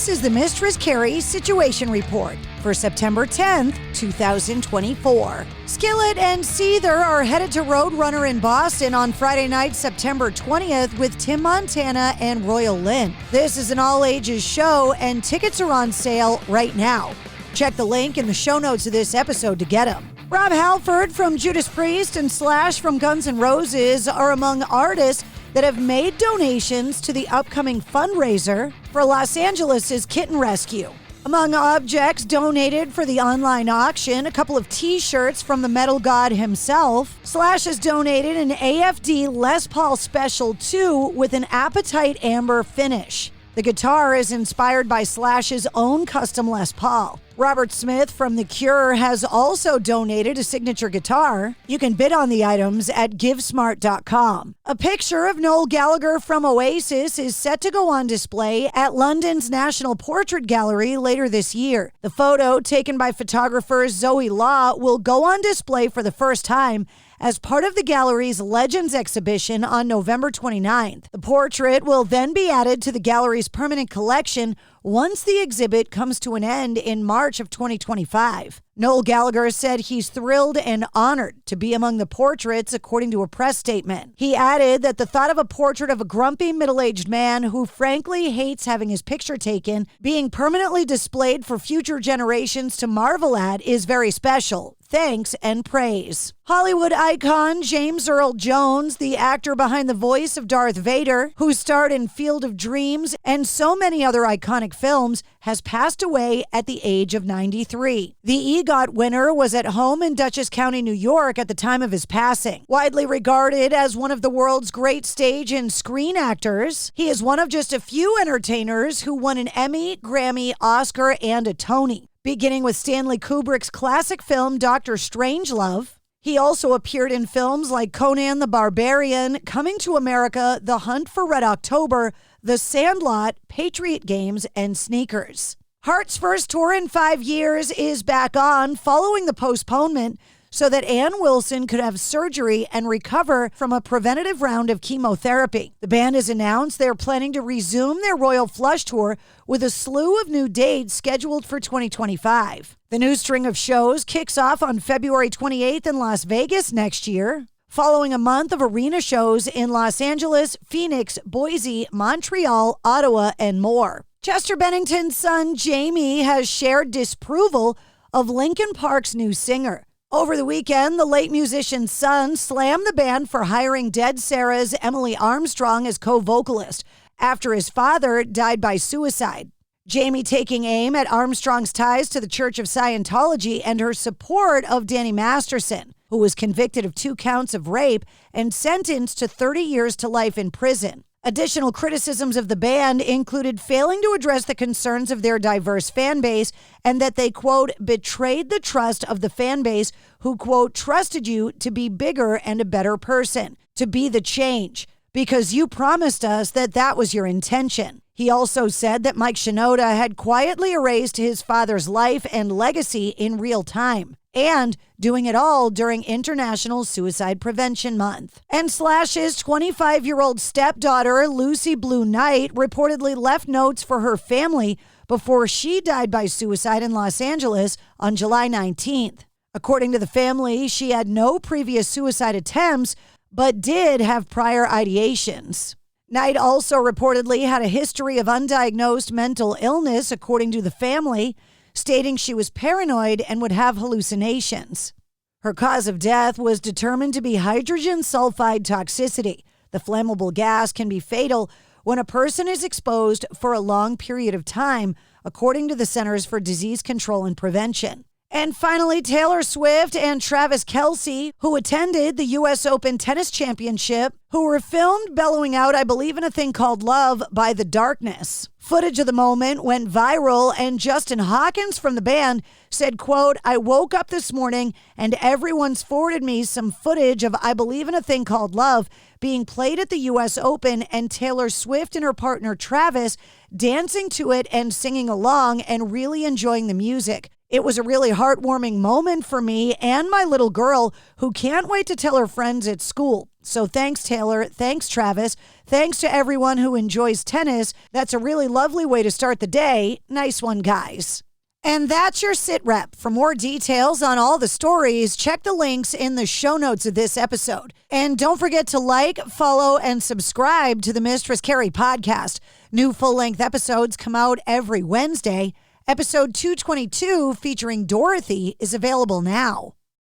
This is the Mistress Carrie Situation Report for September 10th, 2024. Skillet and Seether are headed to Roadrunner in Boston on Friday night, September 20th with Tim Montana and Royal Lynn. This is an all-ages show and tickets are on sale right now. Check the link in the show notes of this episode to get them. Rob Halford from Judas Priest and Slash from Guns N' Roses are among artists that have made donations to the upcoming fundraiser for Los Angeles' kitten rescue. Among objects donated for the online auction, a couple of t-shirts from the metal god himself. Slash has donated an AFD Les Paul Special 2 with an Appetite Amber finish. The guitar is inspired by Slash's own custom Les Paul. Robert Smith from The Cure has also donated a signature guitar. You can bid on the items at givesmart.com. A picture of Noel Gallagher from Oasis is set to go on display at London's National Portrait Gallery later this year. The photo, taken by photographer Zoe Law, will go on display for the first time as part of the gallery's Legends exhibition on November 29th. The portrait will then be added to the gallery's permanent collection once the exhibit comes to an end in March of 2025. Noel Gallagher said he's thrilled and honored to be among the portraits, according to a press statement. He added that the thought of a portrait of a grumpy middle-aged man who frankly hates having his picture taken being permanently displayed for future generations to marvel at is very special. Thanks and praise. Hollywood icon James Earl Jones, the actor behind the voice of Darth Vader, who starred in Field of Dreams and so many other iconic films, has passed away at the age of 93. The EGOT winner was at home in Dutchess County, New York at the time of his passing. Widely regarded as one of the world's great stage and screen actors, he is one of just a few entertainers who won an Emmy, Grammy, Oscar, and a Tony. Beginning with Stanley Kubrick's classic film Dr. Strangelove, he also appeared in films like Conan the Barbarian, Coming to America, The Hunt for Red October, The Sandlot, Patriot Games, and Sneakers. Heart's first tour in 5 years is back on following the postponement so that Ann Wilson could have surgery and recover from a preventative round of chemotherapy. The band has announced they're planning to resume their Royal Flush Tour with a slew of new dates scheduled for 2025. The new string of shows kicks off on February 28th in Las Vegas next year, following a month of arena shows in Los Angeles, Phoenix, Boise, Montreal, Ottawa, and more. Chester Bennington's son, Jamie, has shared disapproval of Linkin Park's new singer. Over the weekend, the late musician's son slammed the band for hiring Dead Sarah's Emily Armstrong as co-vocalist after his father died by suicide. Jamie taking aim at Armstrong's ties to the Church of Scientology and her support of Danny Masterson, who was convicted of 2 counts of rape and sentenced to 30 years to life in prison. Additional criticisms of the band included failing to address the concerns of their diverse fan base and that they, quote, betrayed the trust of the fan base who, quote, trusted you to be bigger and a better person, to be the change, because you promised us that that was your intention. He also said that Mike Shinoda had quietly erased his father's life and legacy in real time, and doing it all during International Suicide Prevention Month. And Slash's 25-year-old stepdaughter, Lucy Bleu-Knight, reportedly left notes for her family before she died by suicide in Los Angeles on July 19th. According to the family, she had no previous suicide attempts, but did have prior ideations. Knight also reportedly had a history of undiagnosed mental illness, according to the family, stating she was paranoid and would have hallucinations. Her cause of death was determined to be hydrogen sulfide toxicity. The flammable gas can be fatal when a person is exposed for a long period of time, according to the Centers for Disease Control and Prevention. And finally, Taylor Swift and Travis Kelce, who attended the U.S. Open Tennis Championship, who were filmed bellowing out, "I Believe in a Thing Called Love" by The Darkness. Footage of the moment went viral, and Justin Hawkins from the band said, quote, "I woke up this morning and everyone's forwarded me some footage of "I Believe in a Thing Called Love" being played at the U.S. Open and Taylor Swift and her partner Travis dancing to it and singing along and really enjoying the music. It was a really heartwarming moment for me and my little girl who can't wait to tell her friends at school. So thanks, Taylor. Thanks, Travis. Thanks to everyone who enjoys tennis. That's a really lovely way to start the day. Nice one, guys. And that's your sit rep. For more details on all the stories, check the links in the show notes of this episode. And don't forget to like, follow, and subscribe to the Mistress Carrie Podcast. New full-length episodes come out every Wednesday. Episode 222, featuring Dorothy, is available now.